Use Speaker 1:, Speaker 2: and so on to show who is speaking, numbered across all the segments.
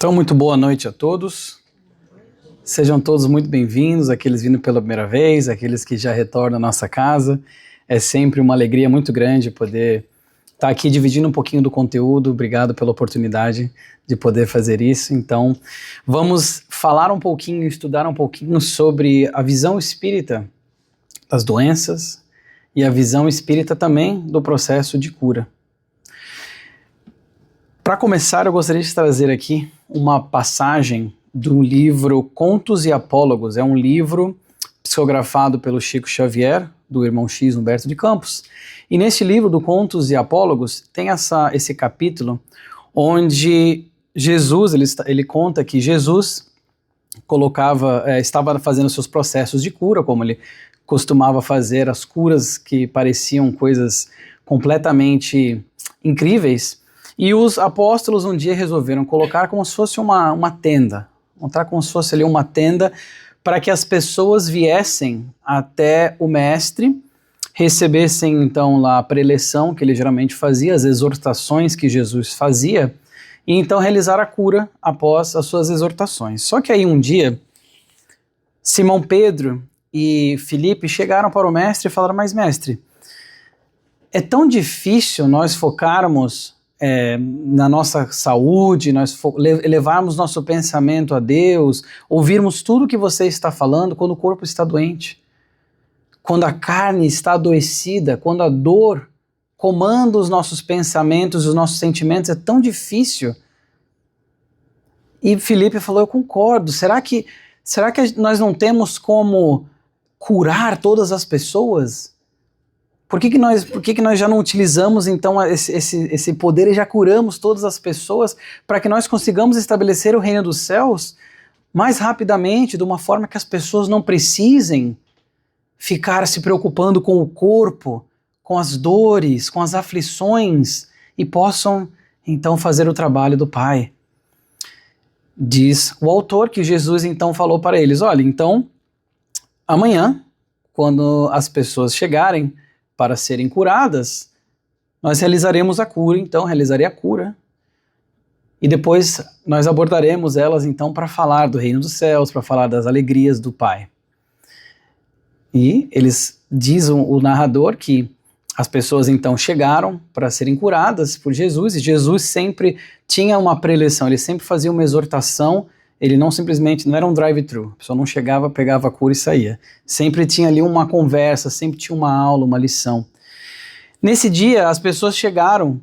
Speaker 1: Então, muito boa noite a todos. Sejam todos muito bem-vindos, aqueles vindo pela primeira vez, aqueles que já retornam à nossa casa. É sempre uma alegria muito grande poder estar aqui dividindo um pouquinho do conteúdo. Obrigado pela oportunidade de poder fazer isso. Então, vamos falar um pouquinho, estudar um pouquinho sobre a visão espírita das doenças e a visão espírita também do processo de cura. Para começar, eu gostaria de trazer aqui uma passagem do livro Contos e Apólogos. É um livro psicografado pelo Chico Xavier, do irmão X Humberto de Campos. E nesse livro do Contos e Apólogos tem esse capítulo onde Jesus, ele conta que Jesus estava fazendo seus processos de cura, como ele costumava fazer, as curas que pareciam coisas completamente incríveis. E os apóstolos um dia resolveram colocar como se fosse uma tenda, montar como se fosse ali uma tenda para que as pessoas viessem até o mestre, recebessem então lá a preleção que ele geralmente fazia, as exortações que Jesus fazia, e então realizar a cura após as suas exortações. Só que aí um dia, Simão Pedro e Filipe chegaram para o mestre e falaram: mas mestre, é tão difícil nós focarmos na nossa saúde, nós levarmos nosso pensamento a Deus, ouvirmos tudo que você está falando quando o corpo está doente, quando a carne está adoecida, quando a dor comanda os nossos pensamentos, os nossos sentimentos, é tão difícil. E Filipe falou: eu concordo, será que nós não temos como curar todas as pessoas? Por que nós já não utilizamos então esse poder e já curamos todas as pessoas para que nós consigamos estabelecer o reino dos céus mais rapidamente, de uma forma que as pessoas não precisem ficar se preocupando com o corpo, com as dores, com as aflições e possam então fazer o trabalho do Pai? Diz o autor que Jesus então falou para eles: olha, então amanhã, quando as pessoas chegarem para serem curadas, nós realizaremos a cura, então realizarei a cura. E depois nós abordaremos elas então para falar do reino dos céus, para falar das alegrias do Pai. E diz o narrador que as pessoas então chegaram para serem curadas por Jesus, e Jesus sempre tinha uma preleção, ele sempre fazia uma exortação. Ele não era um drive-thru, a pessoa não chegava, pegava a cura e saía. Sempre tinha ali uma conversa, sempre tinha uma aula, uma lição. Nesse dia, as pessoas chegaram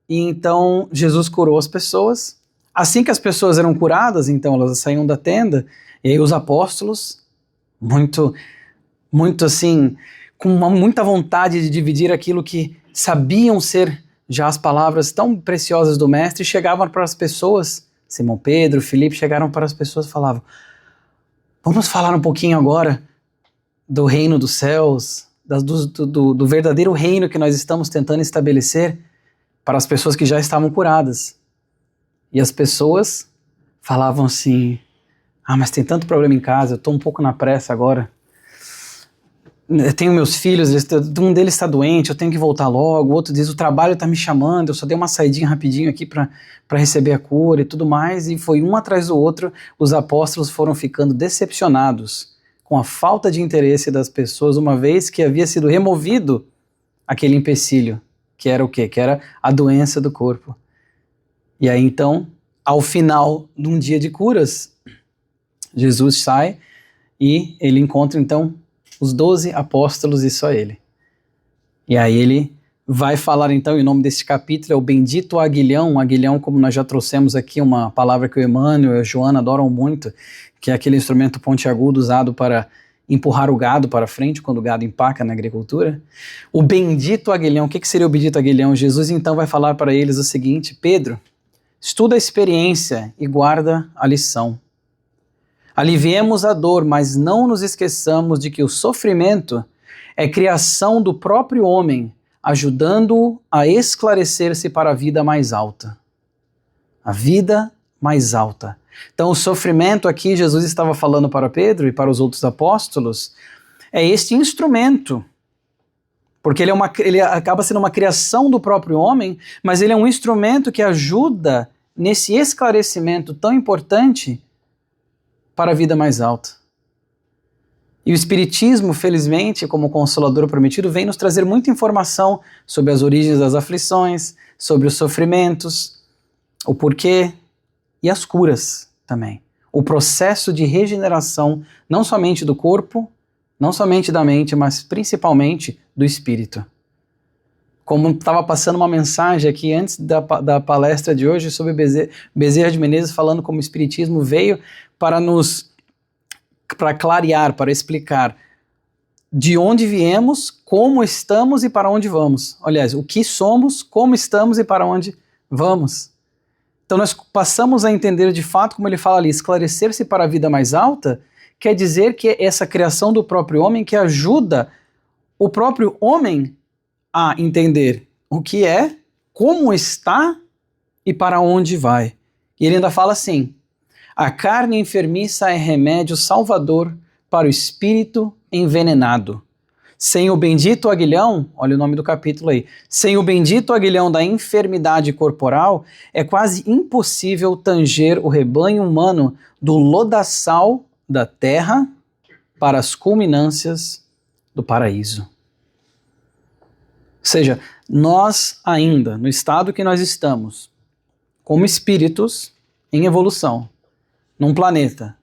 Speaker 1: e então Jesus curou as pessoas. Assim que as pessoas eram curadas, então elas saíam da tenda, e aí os apóstolos, muito assim, com muita vontade de dividir aquilo que sabiam ser já as palavras tão preciosas do Mestre, chegavam para as pessoas. Simão Pedro, Filipe chegaram para as pessoas e falavam: vamos falar um pouquinho agora do reino dos céus, do verdadeiro reino que nós estamos tentando estabelecer para as pessoas que já estavam curadas. E as pessoas falavam assim: mas tem tanto problema em casa, eu estou um pouco na pressa agora. Eu tenho meus filhos, um deles está doente, eu tenho que voltar logo. O outro diz: o trabalho está me chamando, eu só dei uma saidinha rapidinho aqui para receber a cura e tudo mais. E foi um atrás do outro, os apóstolos foram ficando decepcionados com a falta de interesse das pessoas, uma vez que havia sido removido aquele empecilho, que era o quê? Que era a doença do corpo. E aí então, ao final de um dia de curas, Jesus sai e ele encontra então os 12 apóstolos e só ele. E aí ele vai falar então, em nome desse capítulo, é o bendito aguilhão. Aguilhão, como nós já trouxemos aqui, uma palavra que o Emmanuel e a Joana adoram muito, que é aquele instrumento pontiagudo usado para empurrar o gado para frente, quando o gado empaca na agricultura. O bendito aguilhão, o que seria o bendito aguilhão? Jesus então vai falar para eles o seguinte: Pedro, estuda a experiência e guarda a lição. Aliviemos a dor, mas não nos esqueçamos de que o sofrimento é criação do próprio homem, ajudando-o a esclarecer-se para a vida mais alta. A vida mais alta. Então o sofrimento aqui, Jesus estava falando para Pedro e para os outros apóstolos, é este instrumento, porque ele acaba sendo uma criação do próprio homem, mas ele é um instrumento que ajuda nesse esclarecimento tão importante para a vida mais alta. E o Espiritismo, felizmente, como Consolador prometido, vem nos trazer muita informação sobre as origens das aflições, sobre os sofrimentos, o porquê e as curas também. O processo de regeneração, não somente do corpo, não somente da mente, mas principalmente do espírito. Como estava passando uma mensagem aqui antes da palestra de hoje sobre Bezerra de Menezes, falando como o Espiritismo veio para clarear, para explicar de onde viemos, como estamos e para onde vamos. Aliás, o que somos, como estamos e para onde vamos. Então nós passamos a entender de fato, como ele fala ali, esclarecer-se para a vida mais alta, quer dizer que essa criação do próprio homem que ajuda o próprio homem a entender o que é, como está e para onde vai. E ele ainda fala assim: a carne enfermiça é remédio salvador para o espírito envenenado. Sem o bendito aguilhão, olha o nome do capítulo aí, sem o bendito aguilhão da enfermidade corporal, é quase impossível tanger o rebanho humano do lodaçal da terra para as culminâncias do paraíso. Ou seja, nós ainda, no estado que nós estamos, como espíritos em evolução, num planeta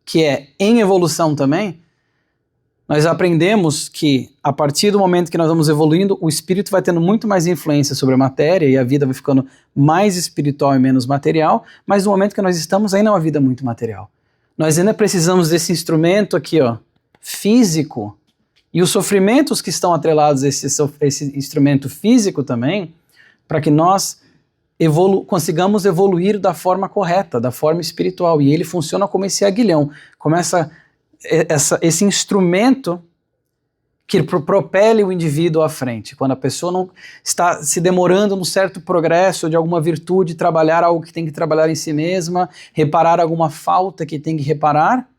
Speaker 1: que é em evolução também, nós aprendemos que a partir do momento que nós vamos evoluindo, o espírito vai tendo muito mais influência sobre a matéria e a vida vai ficando mais espiritual e menos material, mas no momento que nós estamos ainda é uma vida muito material. Nós ainda precisamos desse instrumento aqui, ó, físico, e os sofrimentos que estão atrelados a esse instrumento físico também, para que nós consigamos evoluir da forma correta, da forma espiritual. E ele funciona como esse aguilhão, como esse instrumento que propele o indivíduo à frente. Quando a pessoa não está se demorando num certo progresso de alguma virtude, trabalhar algo que tem que trabalhar em si mesma, reparar alguma falta que tem que reparar,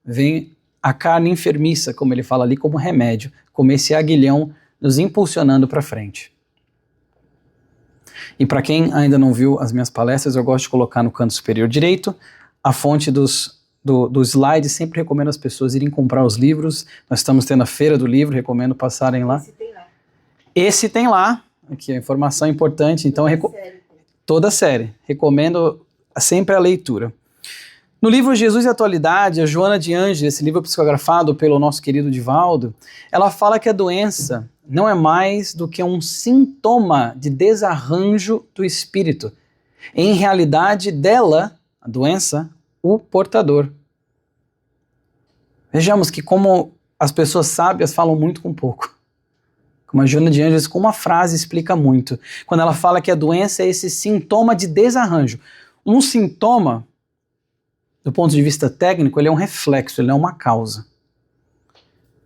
Speaker 1: vem a carne enfermiça, como ele fala ali, como remédio, como esse aguilhão nos impulsionando para frente. E para quem ainda não viu as minhas palestras, eu gosto de colocar no canto superior direito a fonte do slide. Sempre recomendo as pessoas irem comprar os livros. Nós estamos tendo a feira do livro, recomendo passarem lá. Esse tem lá. Esse tem lá, aqui a informação importante, então toda a série. Recomendo sempre a leitura. No livro Jesus e Atualidade, a Joana de Ângeles, esse livro psicografado pelo nosso querido Divaldo, ela fala que a doença não é mais do que um sintoma de desarranjo do espírito. Em realidade dela, a doença, o portador. Vejamos que como as pessoas sábias falam muito com pouco. Como a Joana de Ângeles, com uma frase explica muito. Quando ela fala que a doença é esse sintoma de desarranjo. Um sintoma, do ponto de vista técnico, ele é um reflexo, ele não é uma causa.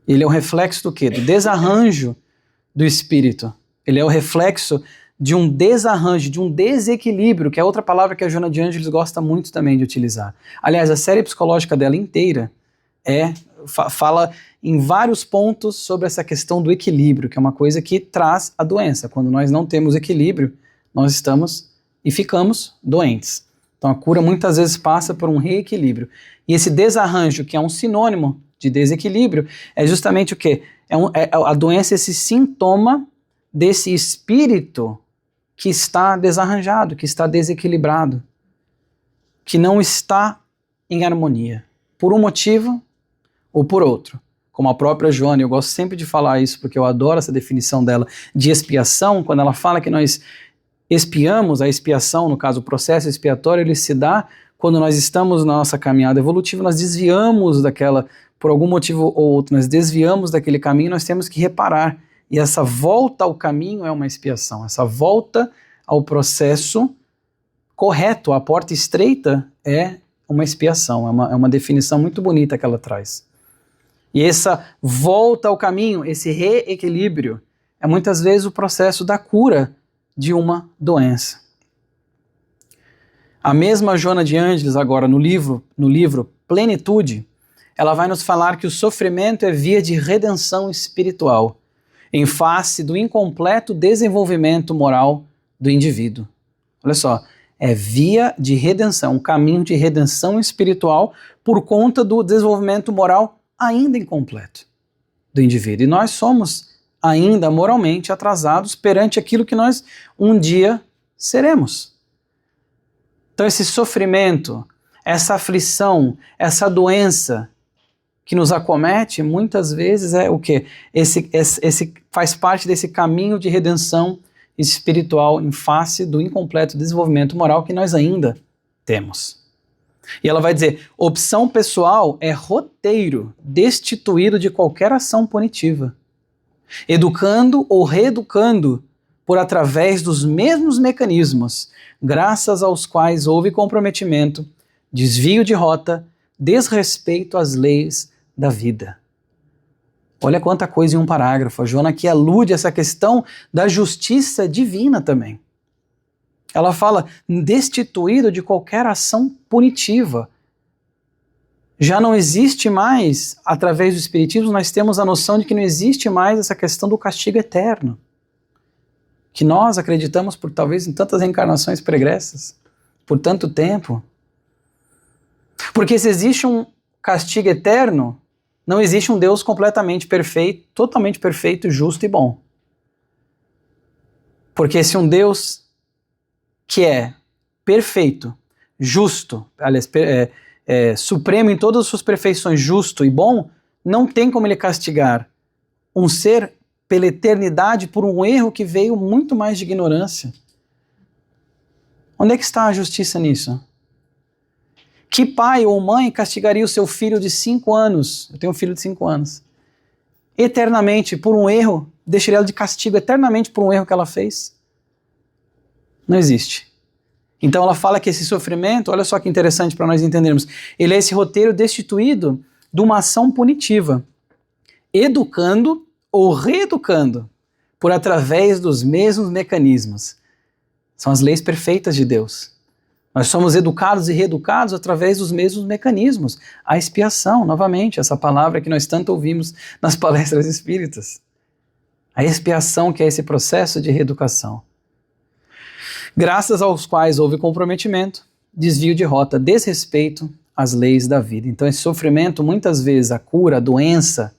Speaker 1: Ele é um reflexo do quê? Do desarranjo do espírito. Ele é o reflexo de um desarranjo, de um desequilíbrio, que é outra palavra que a Joana de Ângeles gosta muito também de utilizar. Aliás, a série psicológica dela inteira fala em vários pontos sobre essa questão do equilíbrio, que é uma coisa que traz a doença. Quando nós não temos equilíbrio, nós estamos e ficamos doentes. Então a cura muitas vezes passa por um reequilíbrio. E esse desarranjo, que é um sinônimo de desequilíbrio, é justamente o quê? A doença, esse sintoma desse espírito que está desarranjado, que está desequilibrado, que não está em harmonia, por um motivo ou por outro. Como a própria Joana, eu gosto sempre de falar isso, porque eu adoro essa definição dela de expiação, quando ela fala que nós expiamos, a expiação, no caso o processo expiatório, ele se dá quando nós estamos na nossa caminhada evolutiva, nós desviamos por algum motivo ou outro, nós desviamos daquele caminho, nós temos que reparar. E essa volta ao caminho é uma expiação, essa volta ao processo correto, a porta estreita é uma expiação, é uma definição muito bonita que ela traz. E essa volta ao caminho, esse reequilíbrio, é muitas vezes o processo da cura de uma doença. A mesma Joana de Ângeles, agora no livro Plenitude, ela vai nos falar que o sofrimento é via de redenção espiritual, em face do incompleto desenvolvimento moral do indivíduo. Olha só, é via de redenção, um caminho de redenção espiritual por conta do desenvolvimento moral ainda incompleto do indivíduo. E nós somos ainda moralmente atrasados perante aquilo que nós um dia seremos. Então esse sofrimento, essa aflição, essa doença que nos acomete, muitas vezes é o quê? Esse faz parte desse caminho de redenção espiritual em face do incompleto desenvolvimento moral que nós ainda temos. E ela vai dizer, opção pessoal é roteiro destituído de qualquer ação punitiva, educando ou reeducando por através dos mesmos mecanismos, graças aos quais houve comprometimento, desvio de rota, desrespeito às leis da vida. Olha quanta coisa em um parágrafo. A Joana aqui alude a essa questão da justiça divina também. Ela fala destituído de qualquer ação punitiva. Já não existe mais, através do Espiritismo, nós temos a noção de que não existe mais essa questão do castigo eterno, que nós acreditamos por talvez em tantas reencarnações pregressas, por tanto tempo. Porque se existe um castigo eterno, não existe um Deus completamente perfeito, totalmente perfeito, justo e bom. Porque se um Deus que é perfeito, justo, aliás, supremo em todas as suas perfeições, justo e bom, não tem como ele castigar um ser pela eternidade por um erro que veio muito mais de ignorância. Onde é que está a justiça nisso? Que pai ou mãe castigaria o seu filho de 5 anos? Eu tenho um filho de 5 anos. Eternamente por um erro, deixaria ela de castigo eternamente por um erro que ela fez? Não existe. Então ela fala que esse sofrimento, olha só que interessante para nós entendermos, ele é esse roteiro destituído de uma ação punitiva, educando ou reeducando por através dos mesmos mecanismos. São as leis perfeitas de Deus. Nós somos educados e reeducados através dos mesmos mecanismos. A expiação, novamente, essa palavra que nós tanto ouvimos nas palestras espíritas. A expiação, que é esse processo de reeducação. Graças aos quais houve comprometimento, desvio de rota, desrespeito às leis da vida. Então esse sofrimento, muitas vezes, a doença,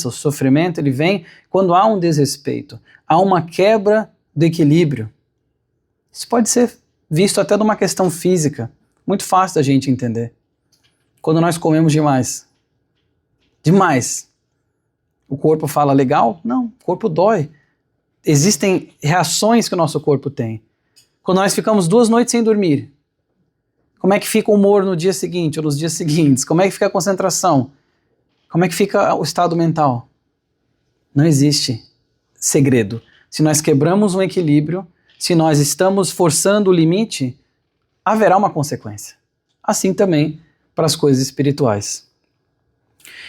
Speaker 1: o sofrimento, ele vem quando há um desrespeito, há uma quebra do equilíbrio. Isso pode ser visto até numa questão física, muito fácil da gente entender. Quando nós comemos demais, o corpo fala legal? Não, o corpo dói. Existem reações que o nosso corpo tem. Quando nós ficamos 2 noites sem dormir, como é que fica o humor no dia seguinte ou nos dias seguintes? Como é que fica a concentração? Como é que fica o estado mental? Não existe segredo. Se nós quebramos um equilíbrio, se nós estamos forçando o limite, haverá uma consequência. Assim também para as coisas espirituais.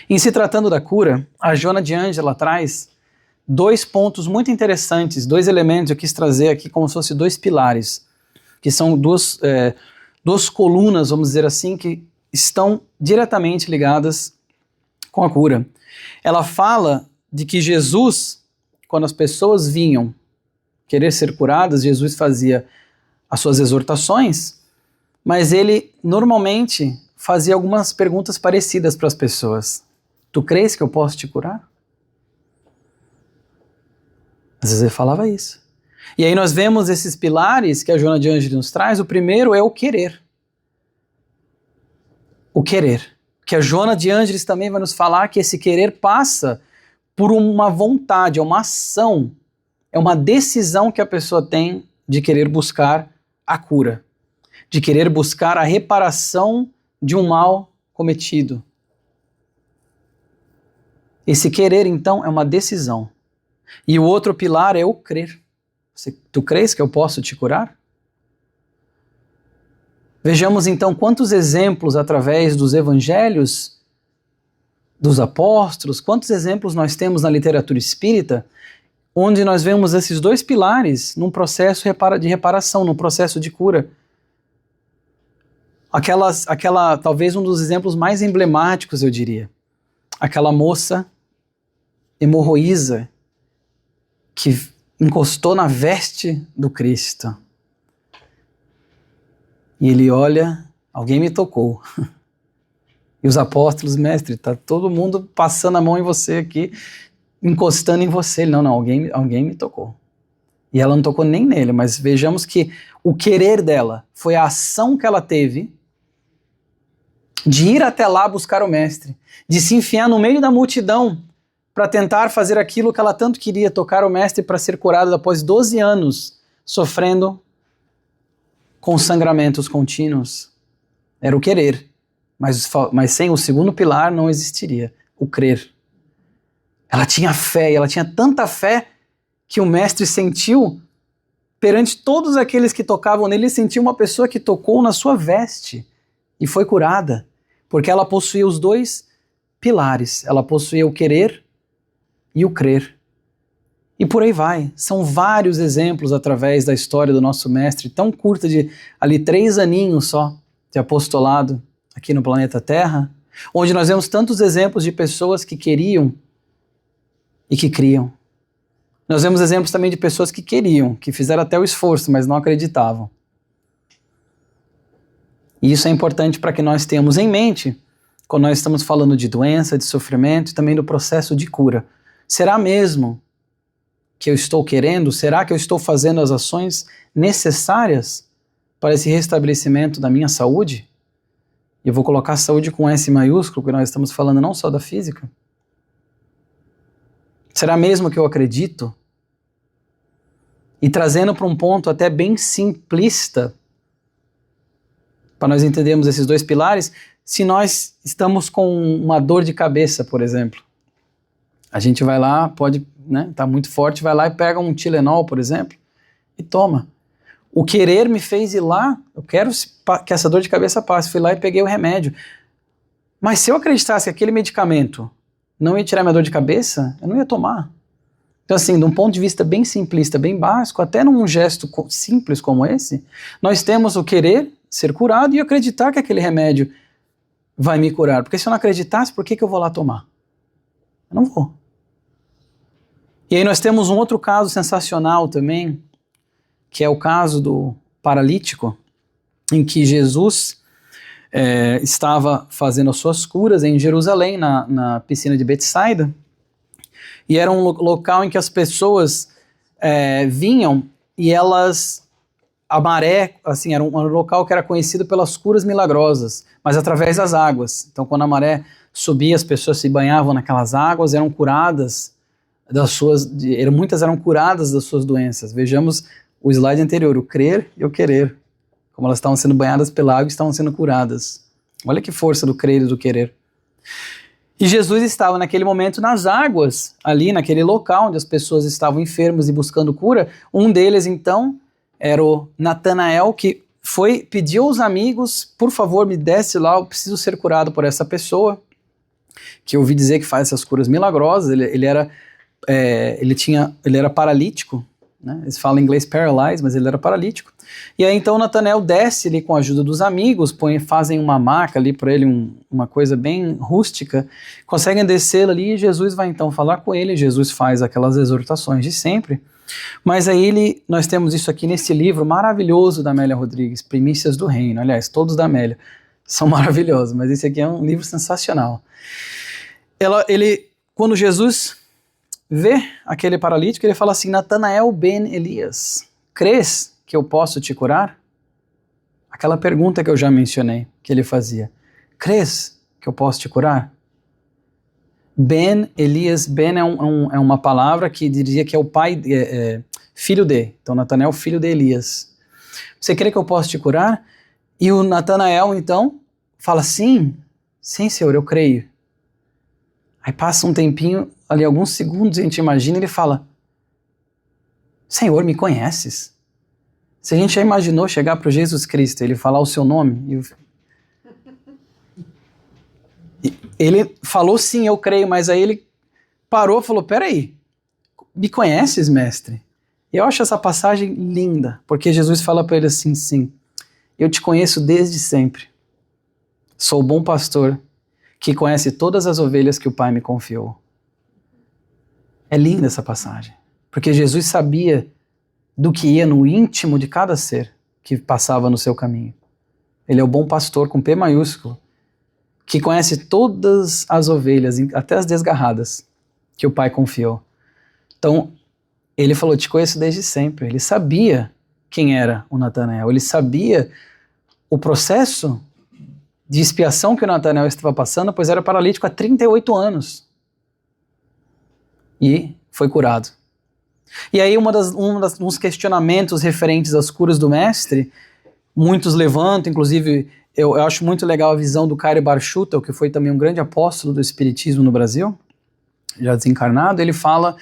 Speaker 1: Em se tratando da cura, a Joana de Ângela traz 2 pontos muito interessantes, 2 elementos eu quis trazer aqui como se fossem 2 pilares, que são duas colunas, vamos dizer assim, que estão diretamente ligadas com a cura. Ela fala de que Jesus, quando as pessoas vinham querer ser curadas, Jesus fazia as suas exortações, mas ele normalmente fazia algumas perguntas parecidas para as pessoas. Tu crês que eu posso te curar? Às vezes ele falava isso. E aí nós vemos esses pilares que a Joana de Ângela nos traz. O primeiro é o querer. O querer. Que a Joana de Ângeles também vai nos falar que esse querer passa por uma vontade, é uma ação, é uma decisão que a pessoa tem de querer buscar a cura, de querer buscar a reparação de um mal cometido. Esse querer, então, é uma decisão. E o outro pilar é o crer. Tu crês que eu posso te curar? Vejamos então quantos exemplos através dos evangelhos, dos apóstolos, quantos exemplos nós temos na literatura espírita, onde nós vemos esses 2 pilares num processo de reparação, num processo de cura. Talvez um dos exemplos mais emblemáticos, eu diria. Aquela moça hemorroísa que encostou na veste do Cristo. E ele olha, alguém me tocou. E os apóstolos, mestre, tá todo mundo passando a mão em você aqui, encostando em você. Ele, não, alguém me tocou. E ela não tocou nem nele, mas vejamos que o querer dela foi a ação que ela teve de ir até lá buscar o mestre, de se enfiar no meio da multidão para tentar fazer aquilo que ela tanto queria, tocar o mestre para ser curada após 12 anos sofrendo com sangramentos contínuos. Era o querer, mas sem o segundo pilar não existiria, o crer. Ela tinha fé, e ela tinha tanta fé que o mestre sentiu, perante todos aqueles que tocavam nele, ele sentiu uma pessoa que tocou na sua veste e foi curada, porque ela possuía os dois pilares, ela possuía o querer e o crer. E por aí vai. São vários exemplos através da história do nosso mestre, tão curta, de ali 3 aninhos só de apostolado aqui no planeta Terra, onde nós vemos tantos exemplos de pessoas que queriam e que criam. Nós vemos exemplos também de pessoas que queriam, que fizeram até o esforço, mas não acreditavam. E isso é importante para que nós tenhamos em mente quando nós estamos falando de doença, de sofrimento e também do processo de cura. Será mesmo que eu estou querendo? Será que eu estou fazendo as ações necessárias para esse restabelecimento da minha saúde? E eu vou colocar saúde com S maiúsculo, porque nós estamos falando não só da física. Será mesmo que eu acredito? E trazendo para um ponto até bem simplista, para nós entendermos esses dois pilares, se nós estamos com uma dor de cabeça, por exemplo, a gente vai lá, pode, né, tá muito forte, vai lá e pega um Tilenol, por exemplo, e toma. O querer me fez ir lá, eu quero que essa dor de cabeça passe, fui lá e peguei o remédio. Mas se eu acreditasse que aquele medicamento não ia tirar minha dor de cabeça, eu não ia tomar. Então assim, de um ponto de vista bem simplista, bem básico, até num gesto simples como esse, nós temos o querer ser curado e acreditar que aquele remédio vai me curar. Porque se eu não acreditasse, por que eu vou lá tomar? Eu não vou. E aí nós temos um outro caso sensacional também, que é o caso do paralítico, em que Jesus estava fazendo as suas curas em Jerusalém, na piscina de Betsaida, e era um local em que as pessoas vinham e elas, a maré, assim, era um local que era conhecido pelas curas milagrosas, mas através das águas. Então quando a maré subia, as pessoas se banhavam naquelas águas, eram curadas das suas, muitas eram curadas das suas doenças. Vejamos o slide anterior, o crer e o querer, como elas estavam sendo banhadas pela água e estavam sendo curadas. Olha que força do crer e do querer. E Jesus estava naquele momento nas águas, ali naquele local onde as pessoas estavam enfermas e buscando cura. Um deles então era o Natanael, que pediu aos amigos, por favor me desce lá, eu preciso ser curado por essa pessoa, que eu ouvi dizer que faz essas curas milagrosas. Ele era paralítico, né? Eles falam em inglês paralyzed, mas ele era paralítico. E aí então Natanael desce ali com a ajuda dos amigos, fazem uma maca ali para ele, uma coisa bem rústica, conseguem descer ali e Jesus vai então falar com ele. Jesus faz aquelas exortações de sempre, mas aí nós temos isso aqui nesse livro maravilhoso da Amélia Rodrigues, Primícias do Reino. Aliás, todos da Amélia são maravilhosos, mas esse aqui é um livro sensacional. Quando Jesus vê aquele paralítico, ele fala assim: Natanael ben Elias, crês que eu posso te curar? Aquela pergunta que eu já mencionei, que ele fazia. Crês que eu posso te curar? Ben Elias, Ben é uma palavra que dizia que é o pai, filho de. Então Natanael, filho de Elias. Você crê que eu posso te curar? E o Natanael então fala: sim, Senhor, eu creio. Aí passa um tempinho, ali alguns segundos, a gente imagina, ele fala: Senhor, me conheces? Se a gente já imaginou chegar para Jesus Cristo, ele falar o seu nome, ele falou sim, eu creio, mas aí ele parou e falou: peraí, me conheces, mestre? E eu acho essa passagem linda, porque Jesus fala para ele assim: sim, eu te conheço desde sempre, sou o bom pastor, que conhece todas as ovelhas que o Pai me confiou. É linda essa passagem, porque Jesus sabia do que ia no íntimo de cada ser que passava no seu caminho. Ele é o bom pastor com P maiúsculo, que conhece todas as ovelhas, até as desgarradas, que o Pai confiou. Então, ele falou, te conheço desde sempre. Ele sabia quem era o Natanael, ele sabia o processo de expiação que o Natanael estava passando, pois era paralítico há 38 anos. E foi curado. E aí uns questionamentos referentes às curas do mestre, muitos levantam, inclusive eu acho muito legal a visão do Caio Barchuta, que foi também um grande apóstolo do espiritismo no Brasil, já desencarnado. Ele fala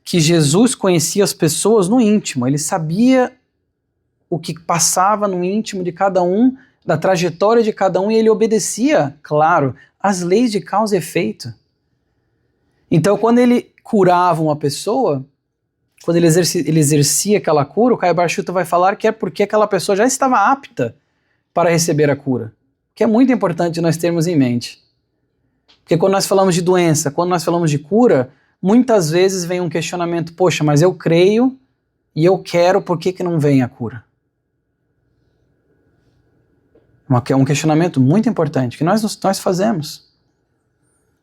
Speaker 1: que Jesus conhecia as pessoas no íntimo, ele sabia o que passava no íntimo de cada um, da trajetória de cada um, e ele obedecia, claro, às leis de causa e efeito. Então, quando ele curava uma pessoa, quando ele exercia aquela cura, o Caio Barchuta vai falar que é porque aquela pessoa já estava apta para receber a cura, que é muito importante nós termos em mente. Porque quando nós falamos de doença, quando nós falamos de cura, muitas vezes vem um questionamento, poxa, mas eu creio e eu quero, por que não vem a cura? É um questionamento muito importante que nós fazemos.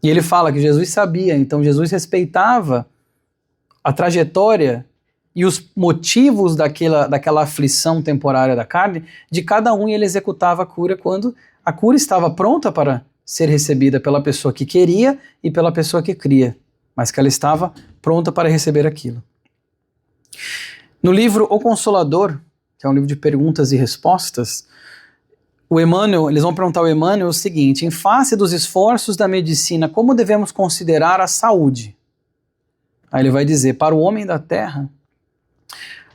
Speaker 1: E ele fala que Jesus sabia, então Jesus respeitava a trajetória e os motivos daquela aflição temporária da carne de cada um, e ele executava a cura quando a cura estava pronta para ser recebida pela pessoa que queria e pela pessoa que cria, mas que ela estava pronta para receber aquilo. No livro O Consolador, que é um livro de perguntas e respostas, o Emmanuel, eles vão perguntar ao Emmanuel o seguinte: em face dos esforços da medicina, como devemos considerar a saúde? Aí ele vai dizer, para o homem da terra,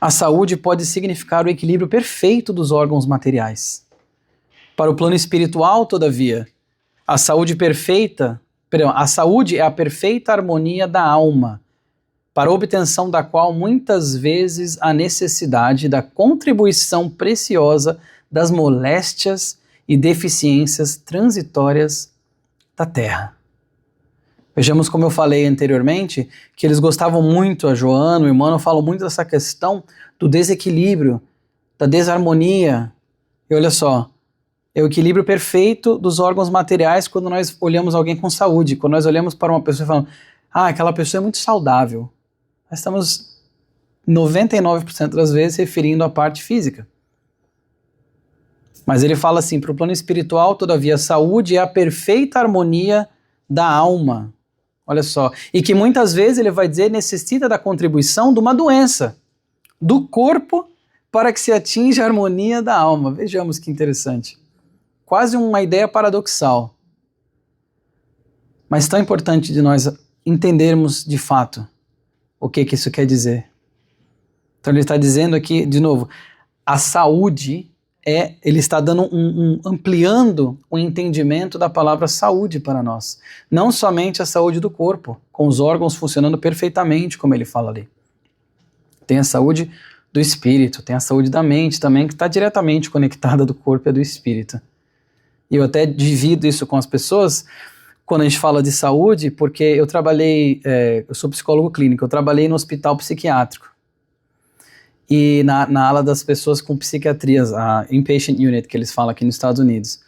Speaker 1: a saúde pode significar o equilíbrio perfeito dos órgãos materiais. Para o plano espiritual, todavia, a saúde é a perfeita harmonia da alma, para a obtenção da qual muitas vezes há necessidade da contribuição preciosa das moléstias e deficiências transitórias da terra. Vejamos, como eu falei anteriormente, que eles gostavam muito, a Joana, o Emmanuel falam muito dessa questão do desequilíbrio, da desarmonia. E olha só, é o equilíbrio perfeito dos órgãos materiais quando nós olhamos alguém com saúde, quando nós olhamos para uma pessoa e falamos, aquela pessoa é muito saudável. Nós estamos 99% das vezes referindo à parte física. Mas ele fala assim, para o plano espiritual, todavia, a saúde é a perfeita harmonia da alma. Olha só, e que muitas vezes ele vai dizer necessita da contribuição de uma doença do corpo para que se atinja a harmonia da alma. Vejamos que interessante. Quase uma ideia paradoxal. Mas tão importante de nós entendermos de fato o que isso quer dizer. Então ele está dizendo aqui, de novo, a saúde ele está dando ampliando o entendimento da palavra saúde para nós. Não somente a saúde do corpo, com os órgãos funcionando perfeitamente, como ele fala ali. Tem a saúde do espírito, tem a saúde da mente também, que está diretamente conectada do corpo e do espírito. E eu até divido isso com as pessoas, quando a gente fala de saúde, porque eu eu sou psicólogo clínico, eu trabalhei no hospital psiquiátrico. E na ala das pessoas com psiquiatrias, a Inpatient Unit, que eles falam aqui nos Estados Unidos.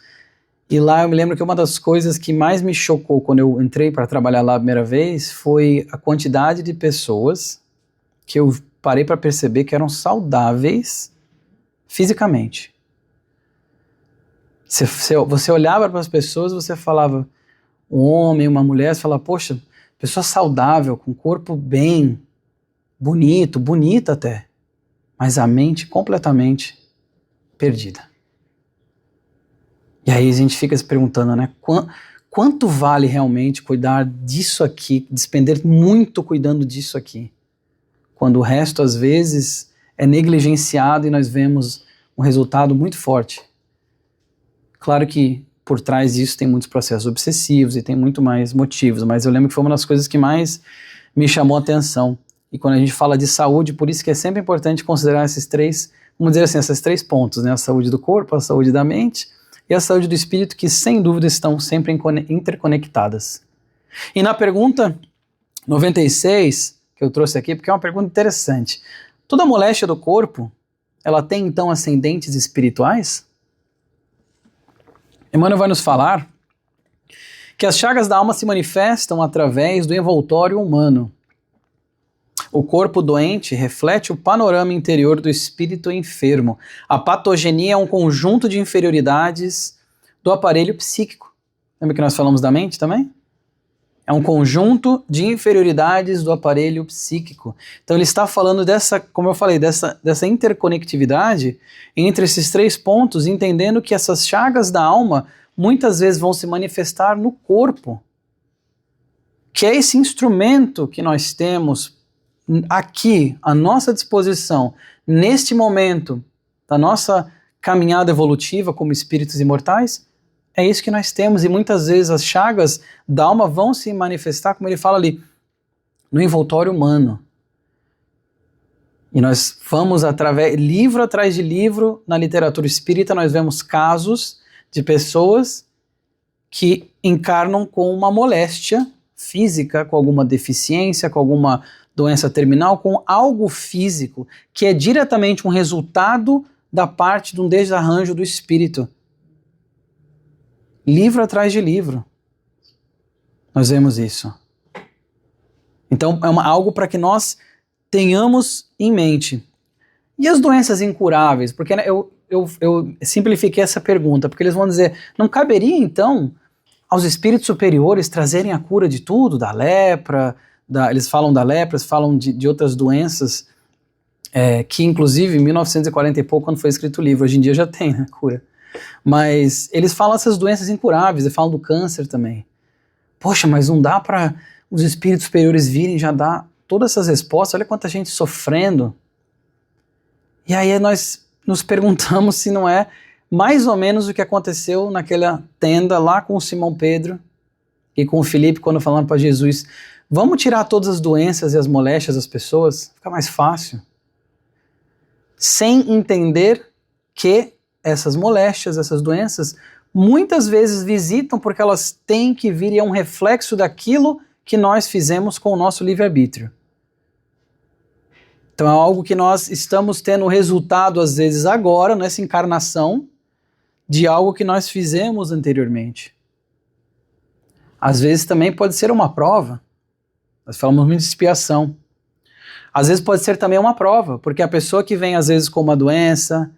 Speaker 1: E lá eu me lembro que uma das coisas que mais me chocou quando eu entrei para trabalhar lá a primeira vez foi a quantidade de pessoas que eu parei para perceber que eram saudáveis fisicamente. Você olhava para as pessoas, você falava, um homem, uma mulher, você falava, poxa, pessoa saudável, com corpo bem, bonita até, mas a mente completamente perdida. E aí a gente fica se perguntando, né, quanto vale realmente cuidar disso aqui, despender muito cuidando disso aqui, quando o resto às vezes é negligenciado e nós vemos um resultado muito forte. Claro que por trás disso tem muitos processos obsessivos e tem muito mais motivos, mas eu lembro que foi uma das coisas que mais me chamou a atenção. E quando a gente fala de saúde, por isso que é sempre importante considerar esses três, vamos dizer assim, esses três pontos, né? A saúde do corpo, a saúde da mente e a saúde do espírito, que sem dúvida estão sempre interconectadas. E na pergunta 96, que eu trouxe aqui, porque é uma pergunta interessante. Toda moléstia do corpo, ela tem então ascendentes espirituais? Emmanuel vai nos falar que as chagas da alma se manifestam através do envoltório humano. O corpo doente reflete o panorama interior do espírito enfermo. A patogenia é um conjunto de inferioridades do aparelho psíquico. Lembra que nós falamos da mente também? É um conjunto de inferioridades do aparelho psíquico. Então ele está falando dessa, como eu falei, dessa interconectividade entre esses 3 pontos, entendendo que essas chagas da alma muitas vezes vão se manifestar no corpo, que é esse instrumento que nós temos aqui, à nossa disposição, neste momento da nossa caminhada evolutiva como espíritos imortais. É isso que nós temos, e muitas vezes as chagas da alma vão se manifestar, como ele fala ali, no envoltório humano. E nós vamos, livro atrás de livro, na literatura espírita, nós vemos casos de pessoas que encarnam com uma moléstia física, com alguma deficiência, com alguma doença terminal, com algo físico, que é diretamente um resultado da parte de um desarranjo do espírito. Livro atrás de livro, nós vemos isso. Então é algo para que nós tenhamos em mente. E as doenças incuráveis? Porque eu simplifiquei essa pergunta, porque eles vão dizer, não caberia então aos espíritos superiores trazerem a cura de tudo, da lepra, eles falam da lepra, eles falam de outras doenças, que inclusive em 1940 e pouco, quando foi escrito o livro, hoje em dia já tem, né, cura. Mas eles falam essas doenças incuráveis, eles falam do câncer também. Poxa, mas não dá para os espíritos superiores virem e já dar todas essas respostas, olha quanta gente sofrendo. E aí nós nos perguntamos se não é mais ou menos o que aconteceu naquela tenda lá com o Simão Pedro e com o Filipe, quando falaram para Jesus, vamos tirar todas as doenças e as moléstias das pessoas, fica mais fácil. Sem entender que essas moléstias, essas doenças, muitas vezes visitam porque elas têm que vir e é um reflexo daquilo que nós fizemos com o nosso livre-arbítrio. Então é algo que nós estamos tendo resultado, às vezes agora, nessa encarnação, de algo que nós fizemos anteriormente. Às vezes também pode ser uma prova. Nós falamos muito de expiação. Às vezes pode ser também uma prova, porque a pessoa que vem às vezes com uma doença,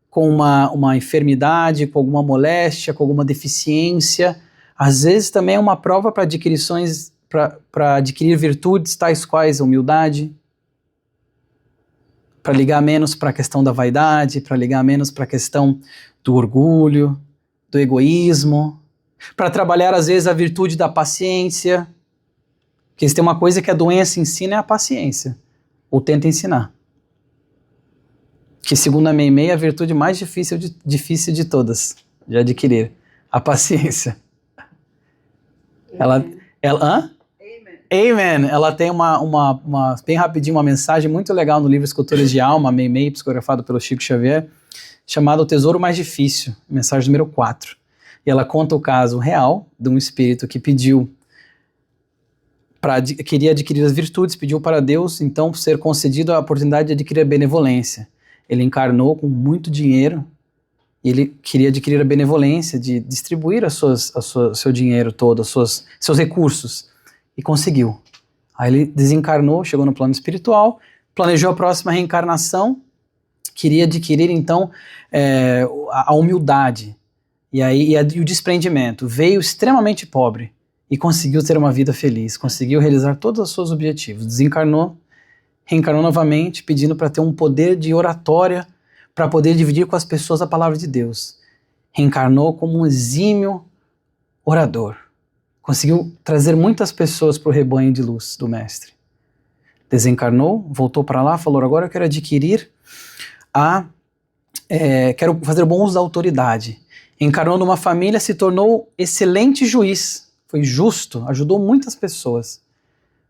Speaker 1: com uma enfermidade, com alguma moléstia, com alguma deficiência, às vezes também é uma prova para adquirir virtudes tais quais a humildade, para ligar menos para a questão da vaidade, para ligar menos para a questão do orgulho, do egoísmo, para trabalhar às vezes a virtude da paciência, porque se tem uma coisa que a doença ensina é a paciência, ou tenta ensinar. Que segundo a Meimei é a virtude mais difícil de todas de adquirir, a paciência. Ela Amen. Ela tem bem rapidinho, uma mensagem muito legal no livro Escultores de Alma, Meimei, psicografado pelo Chico Xavier, chamado O Tesouro Mais Difícil, mensagem número 4. E ela conta o caso real de um espírito que queria adquirir as virtudes, pediu para Deus, então, ser concedido a oportunidade de adquirir a benevolência. Ele encarnou com muito dinheiro e ele queria adquirir a benevolência de distribuir seu dinheiro todo, seus recursos, e conseguiu. Aí ele desencarnou, chegou no plano espiritual, planejou a próxima reencarnação, queria adquirir então a humildade e o desprendimento. Veio extremamente pobre e conseguiu ter uma vida feliz, conseguiu realizar todos os seus objetivos, desencarnou, reencarnou novamente, pedindo para ter um poder de oratória, para poder dividir com as pessoas a palavra de Deus. Reencarnou como um exímio orador. Conseguiu trazer muitas pessoas para o rebanho de luz do Mestre. Desencarnou, voltou para lá, falou, agora eu quero adquirir quero fazer o bom uso da autoridade. Encarnou numa família, se tornou excelente juiz, foi justo, ajudou muitas pessoas.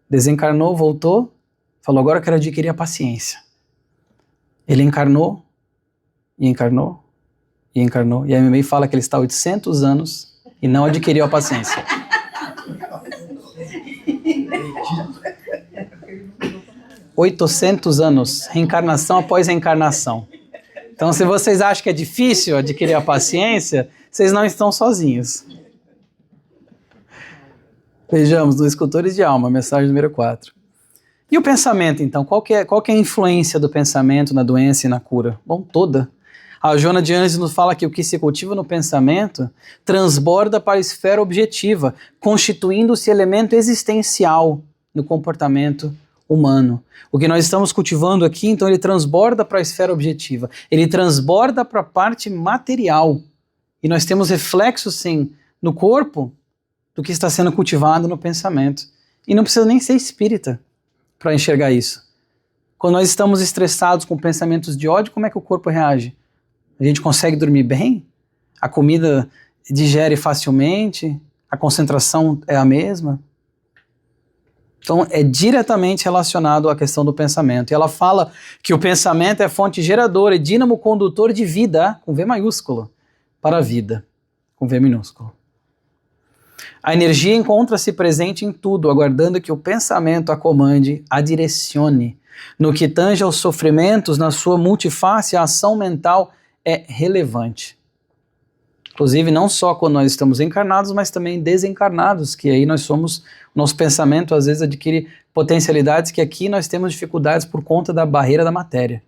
Speaker 1: Desencarnou, voltou, falou, agora eu quero adquirir a paciência. Ele encarnou, e encarnou, e encarnou, e a Meimei fala que ele está há 800 anos e não adquiriu a paciência. 800 anos, reencarnação após reencarnação. Então, se vocês acham que é difícil adquirir a paciência, vocês não estão sozinhos. Vejamos, no Escultores de Alma, mensagem número 4. E o pensamento, então? Qual que é a influência do pensamento na doença e na cura? Bom, toda. A Joana de Ângeles nos fala que o que se cultiva no pensamento transborda para a esfera objetiva, constituindo-se elemento existencial no comportamento humano. O que nós estamos cultivando aqui, então, ele transborda para a esfera objetiva, ele transborda para a parte material. E nós temos reflexos, sim, no corpo do que está sendo cultivado no pensamento. E não precisa nem ser espírita para enxergar isso. Quando nós estamos estressados com pensamentos de ódio, como é que o corpo reage? A gente consegue dormir bem? A comida digere facilmente? A concentração é a mesma? Então é diretamente relacionado à questão do pensamento. E ela fala que o pensamento é fonte geradora e dínamo condutor de vida, com V maiúsculo, para a vida, com V minúsculo. A energia encontra-se presente em tudo, aguardando que o pensamento a comande, a direcione. No que tange aos sofrimentos, na sua multiface, a ação mental é relevante. Inclusive, não só quando nós estamos encarnados, mas também desencarnados, que aí nós somos, nosso pensamento às vezes adquire potencialidades que aqui nós temos dificuldades por conta da barreira da matéria.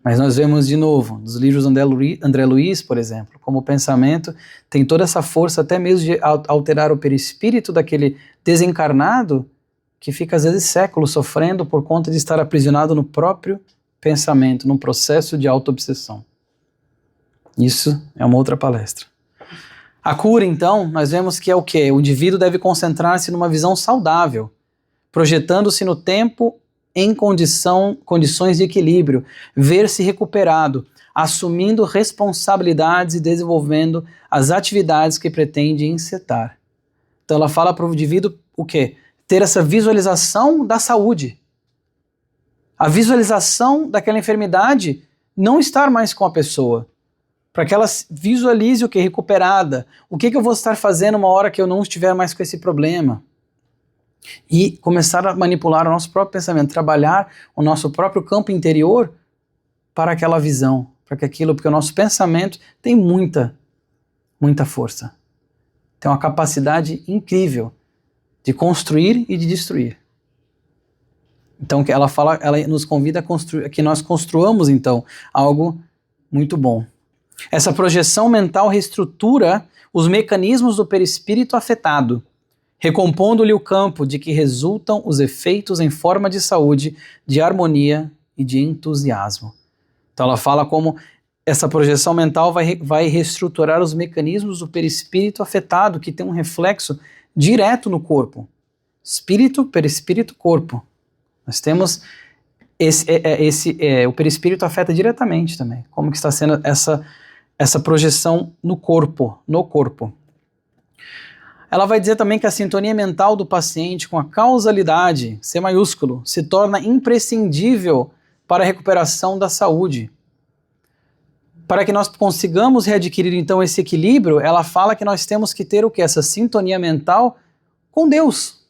Speaker 1: Mas nós vemos de novo, nos livros do André Luiz, por exemplo, como o pensamento tem toda essa força até mesmo de alterar o perispírito daquele desencarnado que fica às vezes séculos sofrendo por conta de estar aprisionado no próprio pensamento, num processo de auto-obsessão. Isso é uma outra palestra. A cura, então, nós vemos que é o quê? O indivíduo deve concentrar-se numa visão saudável, projetando-se no tempo em condições de equilíbrio, ver-se recuperado, assumindo responsabilidades e desenvolvendo as atividades que pretende encetar. Então ela fala para o indivíduo o quê? Ter essa visualização da saúde. A visualização daquela enfermidade não estar mais com a pessoa, para que ela visualize o que? Recuperada. O que eu vou estar fazendo uma hora que eu não estiver mais com esse problema? E começar a manipular o nosso próprio pensamento, trabalhar o nosso próprio campo interior para aquela visão, para que aquilo, porque o nosso pensamento tem muita força. Tem uma capacidade incrível de construir e de destruir. Então ela nos convida a que nós construamos então algo muito bom. Essa projeção mental reestrutura os mecanismos do perispírito afetado, recompondo-lhe o campo de que resultam os efeitos em forma de saúde, de harmonia e de entusiasmo. Então ela fala como essa projeção mental vai reestruturar os mecanismos do perispírito afetado, que tem um reflexo direto no corpo. Espírito, perispírito, corpo. Nós temos o perispírito afeta diretamente também. Como que está sendo essa projeção no corpo. Ela vai dizer também que a sintonia mental do paciente com a causalidade, C maiúsculo, se torna imprescindível para a recuperação da saúde. Para que nós consigamos readquirir então esse equilíbrio, ela fala que nós temos que ter o quê? Essa sintonia mental com Deus.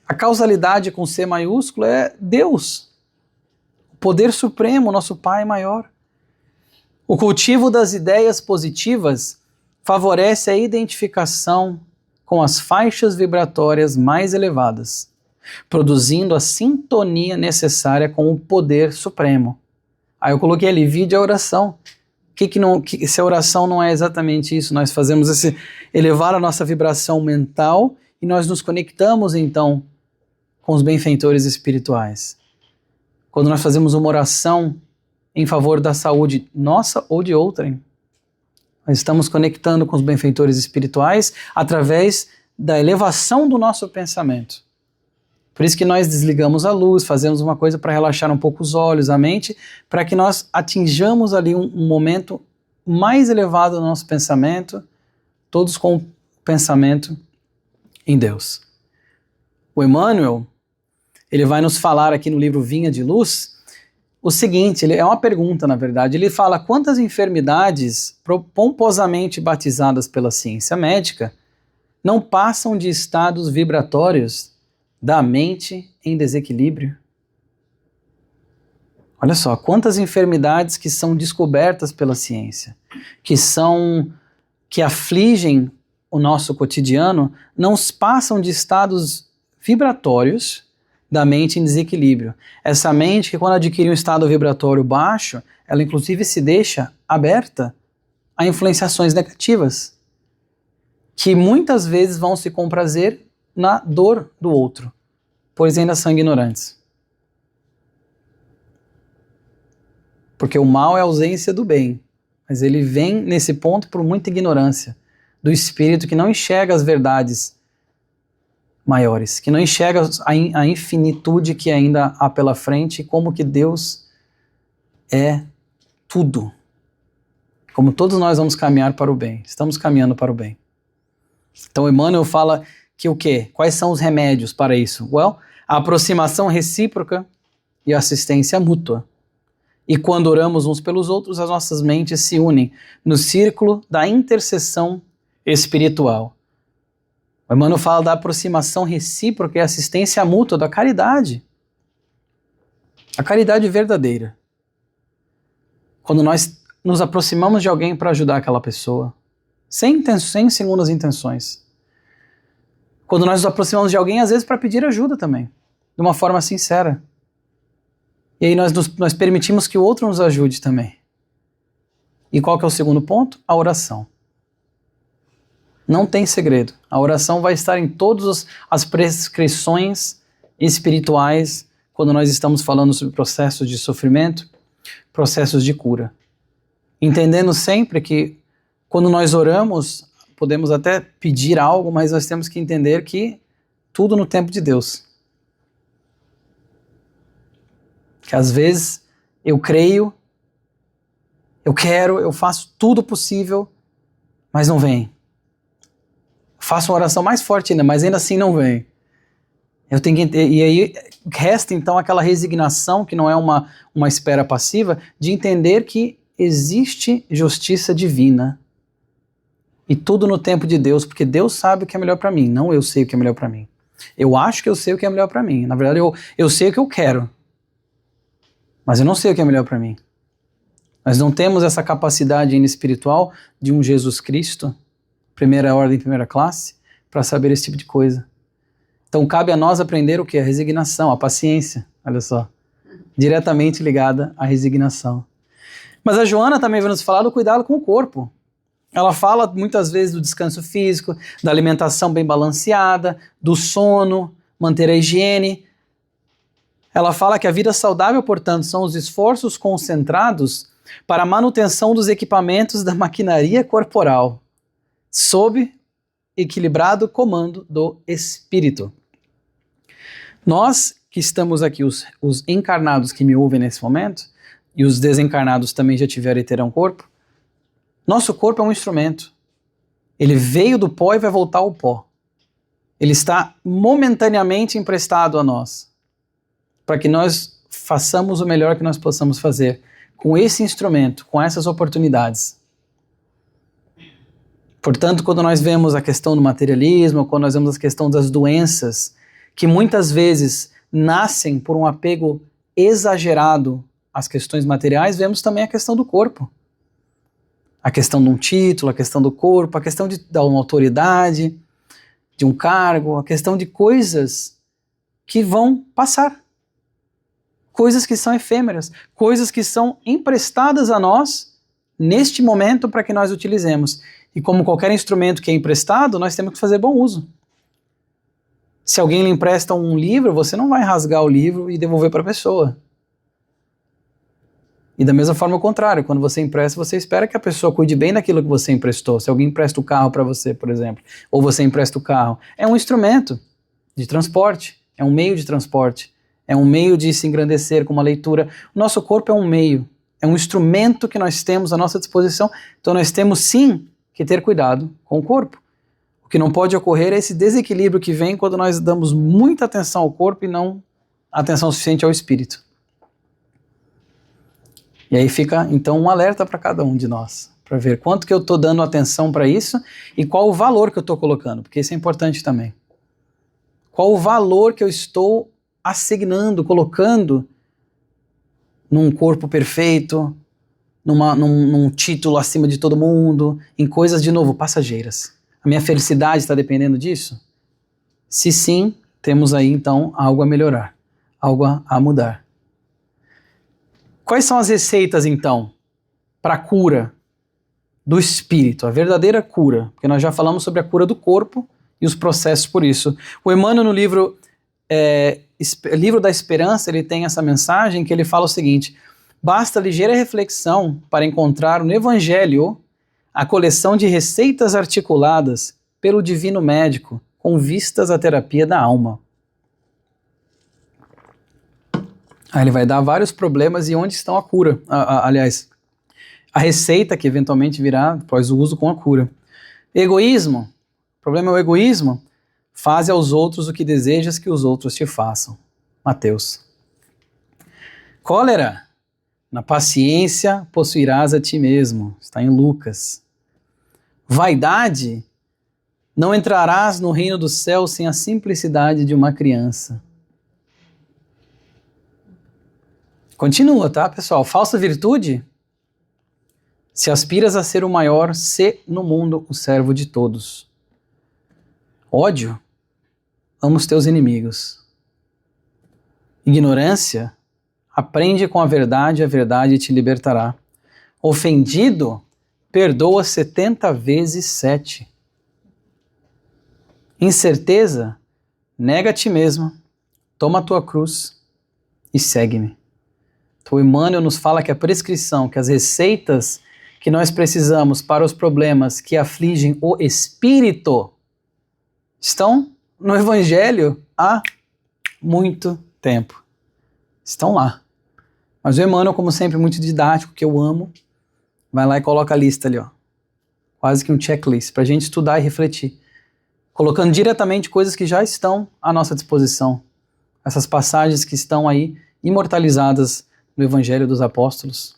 Speaker 1: A causalidade com C maiúsculo é Deus, o poder supremo, nosso Pai maior. O cultivo das ideias positivas favorece a identificação com as faixas vibratórias mais elevadas, produzindo a sintonia necessária com o poder supremo. Aí eu coloquei ali, vide a oração. Se a oração não é exatamente isso, nós fazemos elevar a nossa vibração mental e nós nos conectamos então com os benfeitores espirituais. Quando nós fazemos uma oração em favor da saúde nossa ou de outrem, nós estamos conectando com os benfeitores espirituais através da elevação do nosso pensamento. Por isso que nós desligamos a luz, fazemos uma coisa para relaxar um pouco os olhos, a mente, para que nós atinjamos ali um momento mais elevado do nosso pensamento, todos com o pensamento em Deus. O Emmanuel, ele vai nos falar aqui no livro Vinha de Luz, o seguinte, é uma pergunta na verdade, ele fala quantas enfermidades pomposamente batizadas pela ciência médica não passam de estados vibratórios da mente em desequilíbrio? Olha só, quantas enfermidades que são descobertas pela ciência, que afligem o nosso cotidiano, não passam de estados vibratórios da mente em desequilíbrio. Essa mente que quando adquire um estado vibratório baixo, ela inclusive se deixa aberta a influenciações negativas, que muitas vezes vão se comprazer na dor do outro, pois ainda são ignorantes. Porque o mal é a ausência do bem, mas ele vem nesse ponto por muita ignorância do espírito que não enxerga as verdades maiores, que não enxerga a infinitude que ainda há pela frente e como que Deus é tudo. Como todos nós vamos caminhar para o bem, estamos caminhando para o bem. Então Emmanuel fala que o quê? Quais são os remédios para isso? A aproximação recíproca e a assistência mútua. E quando oramos uns pelos outros, as nossas mentes se unem no círculo da intercessão espiritual. O Emmanuel fala da aproximação recíproca e assistência mútua, da caridade. A caridade verdadeira. Quando nós nos aproximamos de alguém para ajudar aquela pessoa, sem segundas intenções. Quando nós nos aproximamos de alguém, às vezes para pedir ajuda também, de uma forma sincera. E aí nós permitimos que o outro nos ajude também. E qual que é o segundo ponto? A oração. Não tem segredo. A oração vai estar em todas as prescrições espirituais quando nós estamos falando sobre processos de sofrimento, processos de cura. Entendendo sempre que quando nós oramos, podemos até pedir algo, mas nós temos que entender que tudo no tempo de Deus. Que às vezes eu creio, eu quero, eu faço tudo possível, mas não vem. Faço uma oração mais forte ainda, mas ainda assim não vem. Eu tenho que e aí resta então aquela resignação, que não é uma espera passiva, de entender que existe justiça divina. E tudo no tempo de Deus, porque Deus sabe o que é melhor para mim, não eu sei o que é melhor para mim. Eu acho que eu sei o que é melhor para mim. Na verdade, eu sei o que eu quero, mas eu não sei o que é melhor para mim. Nós não temos essa capacidade espiritual de um Jesus Cristo, primeira ordem, primeira classe, para saber esse tipo de coisa. Então cabe a nós aprender o que? A resignação, a paciência, olha só, diretamente ligada à resignação. Mas a Joana também vai nos falar do cuidado com o corpo. Ela fala muitas vezes do descanso físico, da alimentação bem balanceada, do sono, manter a higiene. Ela fala que a vida saudável, portanto, são os esforços concentrados para a manutenção dos equipamentos da maquinaria corporal, sob equilibrado comando do Espírito. Nós que estamos aqui, os encarnados que me ouvem nesse momento, e os desencarnados também já tiveram e terão corpo, nosso corpo é um instrumento. Ele veio do pó e vai voltar ao pó. Ele está momentaneamente emprestado a nós, para que nós façamos o melhor que nós possamos fazer com esse instrumento, com essas oportunidades. Portanto, quando nós vemos a questão do materialismo, quando nós vemos a questão das doenças, que muitas vezes nascem por um apego exagerado às questões materiais, vemos também a questão do corpo. A questão de um título, a questão do corpo, a questão de uma autoridade, de um cargo, a questão de coisas que vão passar. Coisas que são efêmeras, coisas que são emprestadas a nós neste momento para que nós utilizemos. E como qualquer instrumento que é emprestado, nós temos que fazer bom uso. Se alguém lhe empresta um livro, você não vai rasgar o livro e devolver para a pessoa. E da mesma forma o contrário, quando você empresta, você espera que a pessoa cuide bem daquilo que você emprestou. Se alguém empresta o carro para você, por exemplo, ou você empresta o carro, é um instrumento de transporte, é um meio de transporte, é um meio de se engrandecer com uma leitura. O nosso corpo é um meio, é um instrumento que nós temos à nossa disposição, então nós temos sim que ter cuidado com o corpo. O que não pode ocorrer é esse desequilíbrio que vem quando nós damos muita atenção ao corpo e não atenção suficiente ao espírito. E aí fica, então, um alerta para cada um de nós, para ver quanto que eu estou dando atenção para isso e qual o valor que eu estou colocando, porque isso é importante também. Qual o valor que eu estou assignando, colocando num corpo perfeito, num título acima de todo mundo, em coisas, de novo, passageiras. A minha felicidade está dependendo disso? Se sim, temos aí então algo a melhorar, algo a mudar. Quais são as receitas então para a cura do espírito, a verdadeira cura? Porque nós já falamos sobre a cura do corpo e os processos por isso. O Emmanuel, no livro Livro da Esperança, ele tem essa mensagem que ele fala o seguinte: basta ligeira reflexão para encontrar no Evangelho a coleção de receitas articuladas pelo divino médico com vistas à terapia da alma. Aí ele vai dar vários problemas e onde estão a cura, aliás, a receita que eventualmente virá após o uso com a cura. Egoísmo, o problema é o egoísmo. Faze aos outros o que desejas que os outros te façam. Mateus. Cólera, na paciência possuirás a ti mesmo. Está em Lucas. Vaidade, não entrarás no reino do céu sem a simplicidade de uma criança. Continua, tá, pessoal? Falsa virtude, se aspiras a ser o maior, sê no mundo o servo de todos. Ódio, ama os teus inimigos. Ignorância, aprende com a verdade te libertará. Ofendido, perdoa 70 vezes 7. Incerteza, nega a ti mesmo, toma a tua cruz e segue-me. Então o Emmanuel nos fala que a prescrição, que as receitas que nós precisamos para os problemas que afligem o espírito estão no Evangelho há muito tempo. Estão lá. Mas o Emmanuel, como sempre, muito didático, que eu amo, vai lá e coloca a lista ali, ó. Quase que um checklist, para a gente estudar e refletir. Colocando diretamente coisas que já estão à nossa disposição. Essas passagens que estão aí imortalizadas no Evangelho dos Apóstolos,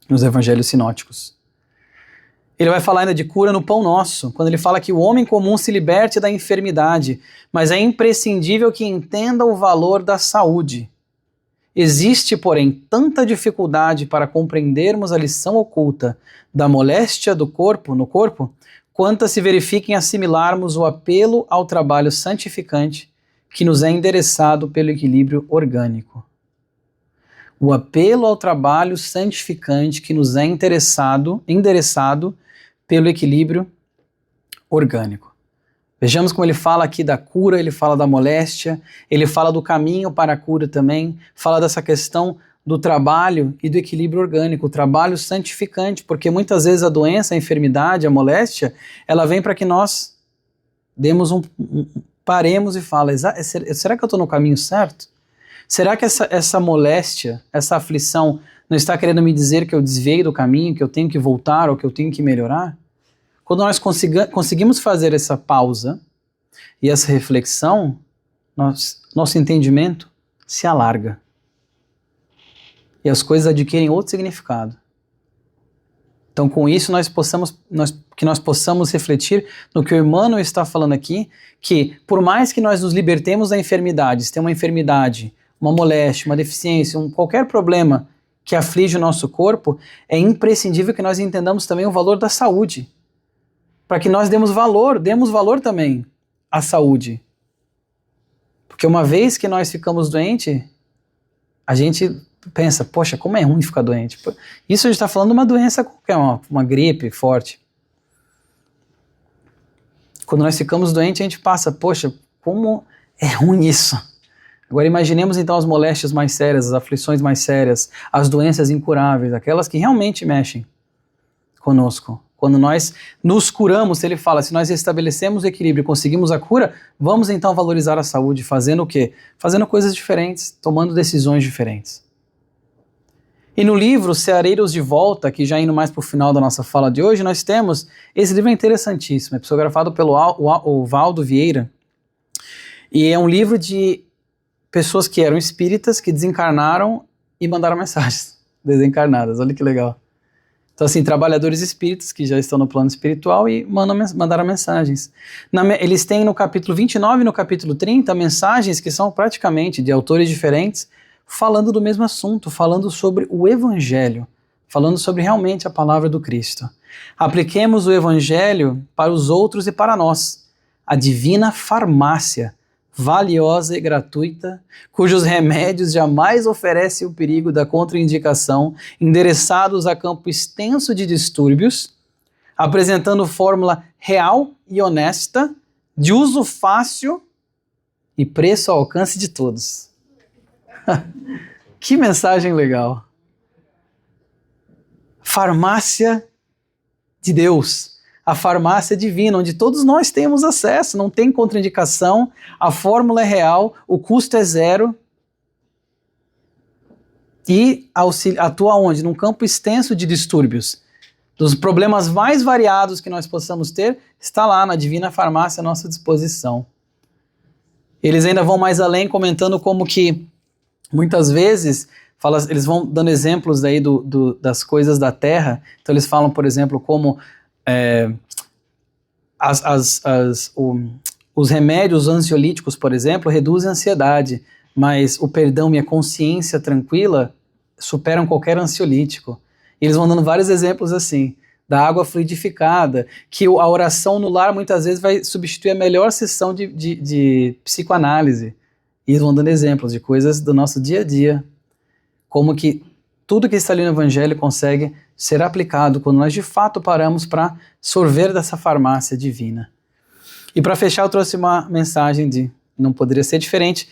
Speaker 1: nos Evangelhos sinóticos. Ele vai falar ainda de cura no pão nosso, quando ele fala que o homem comum se liberte da enfermidade, mas é imprescindível que entenda o valor da saúde. Existe, porém, tanta dificuldade para compreendermos a lição oculta da moléstia do corpo, no corpo, quanto se verifica em assimilarmos o apelo ao trabalho santificante que nos é endereçado pelo equilíbrio orgânico. O apelo ao trabalho santificante que nos é endereçado pelo equilíbrio orgânico. Vejamos como ele fala aqui da cura, ele fala da moléstia, ele fala do caminho para a cura também, fala dessa questão do trabalho e do equilíbrio orgânico, o trabalho santificante, porque muitas vezes a doença, a enfermidade, a moléstia, ela vem para que nós paremos e falem, será que eu estou no caminho certo? Será que essa moléstia, essa aflição não está querendo me dizer que eu desviei do caminho, que eu tenho que voltar ou que eu tenho que melhorar? Quando nós conseguimos fazer essa pausa e essa reflexão, nosso entendimento se alarga. E as coisas adquirem outro significado. Então, com isso, que nós possamos refletir no que o Emmanuel está falando aqui, que por mais que nós nos libertemos da enfermidade, se tem uma enfermidade, uma moléstia, uma deficiência, qualquer problema que aflige o nosso corpo, é imprescindível que nós entendamos também o valor da saúde. Para que nós demos valor também à saúde. Porque uma vez que nós ficamos doentes, a gente pensa, poxa, como é ruim ficar doente. Isso a gente está falando de uma doença qualquer, uma gripe forte. Quando nós ficamos doentes, a gente passa, poxa, como é ruim isso. Agora imaginemos então as moléstias mais sérias, as aflições mais sérias, as doenças incuráveis, aquelas que realmente mexem conosco. Quando nós nos curamos, ele fala, se nós estabelecemos o equilíbrio e conseguimos a cura, vamos então valorizar a saúde, fazendo o quê? Fazendo coisas diferentes, tomando decisões diferentes. E no livro Ceareiros de Volta, que já indo mais para o final da nossa fala de hoje, nós temos, esse livro é interessantíssimo, é psicografado pelo o Valdo Vieira, e é um livro de pessoas que eram espíritas, que desencarnaram e mandaram mensagens desencarnadas, olha que legal. Então assim, trabalhadores espíritas que já estão no plano espiritual e mandaram mensagens. Eles têm no capítulo 29 e no capítulo 30 mensagens que são praticamente de autores diferentes, falando do mesmo assunto, falando sobre o Evangelho, falando sobre realmente a palavra do Cristo. Apliquemos o Evangelho para os outros e para nós. A divina farmácia, valiosa e gratuita, cujos remédios jamais oferecem o perigo da contraindicação, endereçados a campo extenso de distúrbios, apresentando fórmula real e honesta, de uso fácil e preço ao alcance de todos. Que mensagem legal! Farmácia de Deus, a farmácia divina, onde todos nós temos acesso, não tem contraindicação, a fórmula é real, o custo é zero e atua onde? Num campo extenso de distúrbios. Dos problemas mais variados que nós possamos ter, está lá na divina farmácia à nossa disposição. Eles ainda vão mais além, comentando como que muitas vezes eles vão dando exemplos daí das coisas da terra. Então eles falam, por exemplo, como os remédios ansiolíticos, por exemplo, reduzem a ansiedade, mas o perdão e a consciência tranquila superam qualquer ansiolítico. E eles vão dando vários exemplos assim, da água fluidificada, que a oração no lar muitas vezes vai substituir a melhor sessão de psicoanálise. E eles vão dando exemplos de coisas do nosso dia a dia, como que tudo que está ali no Evangelho consegue ser aplicado quando nós de fato paramos para sorver dessa farmácia divina. E para fechar, eu trouxe uma mensagem de não poderia ser diferente,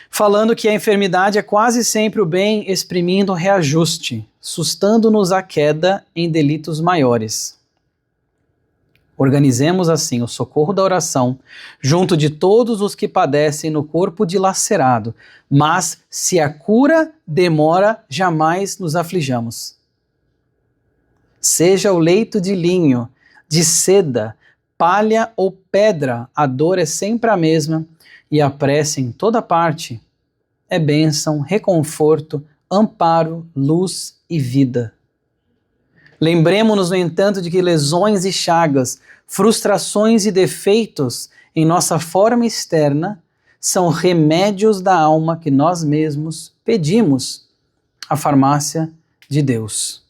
Speaker 1: falando que a enfermidade é quase sempre o bem exprimindo reajuste, sustando-nos a queda em delitos maiores. Organizemos assim o socorro da oração junto de todos os que padecem no corpo dilacerado, mas se a cura demora, jamais nos aflijamos. Seja o leito de linho, de seda, palha ou pedra, a dor é sempre a mesma e a prece em toda parte é bênção, reconforto, amparo, luz e vida. Lembremos-nos, no entanto, de que lesões e chagas, frustrações e defeitos em nossa forma externa são remédios da alma que nós mesmos pedimos à farmácia de Deus.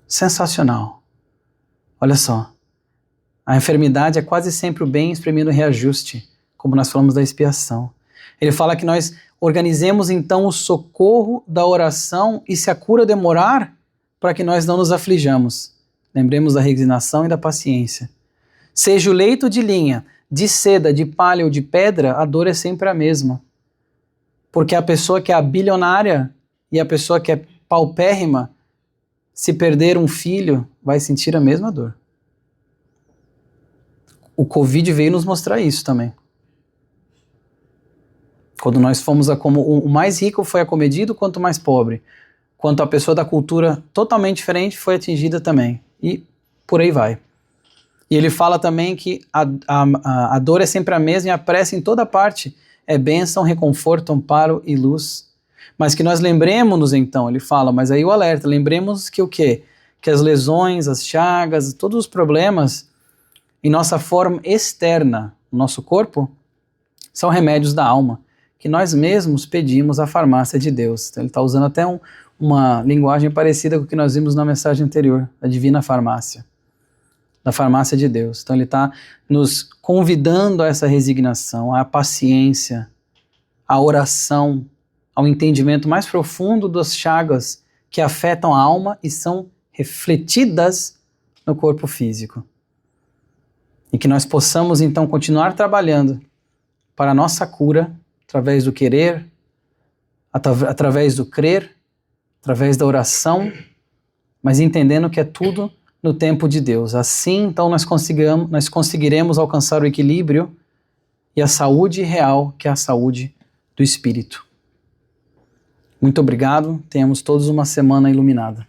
Speaker 1: Sensacional. Olha só, a enfermidade é quase sempre o bem exprimindo reajuste, como nós falamos da expiação. Ele fala que nós organizemos então o socorro da oração e se a cura demorar, para que nós não nos aflijamos. Lembremos da resignação e da paciência. Seja o leito de linha, de seda, de palha ou de pedra, a dor é sempre a mesma. Porque a pessoa que é bilionária e a pessoa que é paupérrima, se perder um filho, vai sentir a mesma dor. O Covid veio nos mostrar isso também. Quando nós fomos como o mais rico foi acomedido, quanto o mais pobre. Quanto a pessoa da cultura totalmente diferente foi atingida também. E por aí vai. E ele fala também que a dor é sempre a mesma e a prece em toda parte é bênção, reconforto, amparo e luz. Mas que nós lembremos-nos então, ele fala, mas aí o alerta, lembremos que o quê? Que as lesões, as chagas, todos os problemas em nossa forma externa, no nosso corpo, são remédios da alma, que nós mesmos pedimos à farmácia de Deus. Então ele está usando até uma linguagem parecida com o que nós vimos na mensagem anterior, a divina farmácia, da farmácia de Deus. Então ele está nos convidando a essa resignação, à paciência, à oração, ao entendimento mais profundo das chagas que afetam a alma e são refletidas no corpo físico. E que nós possamos então continuar trabalhando para a nossa cura, através do querer, através do crer, através da oração, mas entendendo que é tudo no tempo de Deus. Assim, então, nós conseguiremos alcançar o equilíbrio e a saúde real, que é a saúde do Espírito. Muito obrigado, tenhamos todos uma semana iluminada.